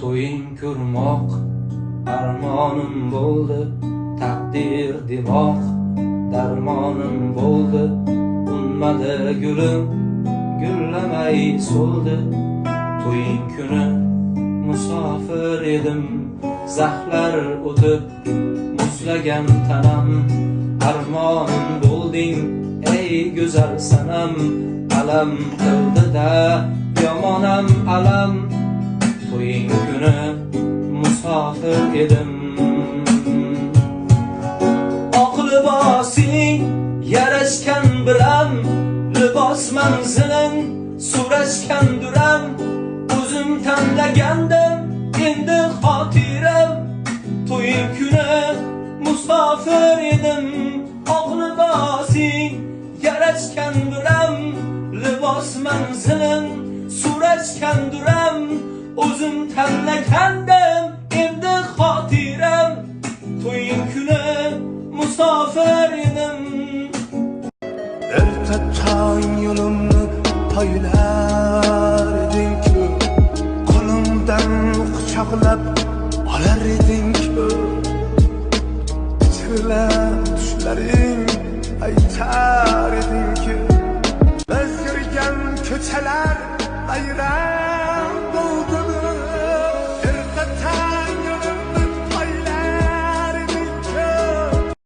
To'ying ko'rmoq armonim bo'ldi, taqdir demoq darmonim bo'ldi. Unmadi gulim, gullamay so'ldi. To'ying kuni musofir edim, zahlar o'tib muzlagan tanam. Armonim bo'lding ey go'zal sanam, alam qildi-da yomonam alam. To'ying kuni musofir edim. Oq libosing yarashgan biram, libos manziling so'rashgan duram. O'zim tanlagandim endi xotiram. To'ying kuni musofir edim. Oq libosing yarashgan biram, libos manziling so'rashgan duram. O'zim tanlagandim endi xotiram. To'ying kuni musofir edim. Erta tong yo'limni poylar eding-ku, qo'limdan quchoqlab olar eding-ku. Ichilab tushlaring aytar eding-ku. Biz yurgan ko'chalar bayram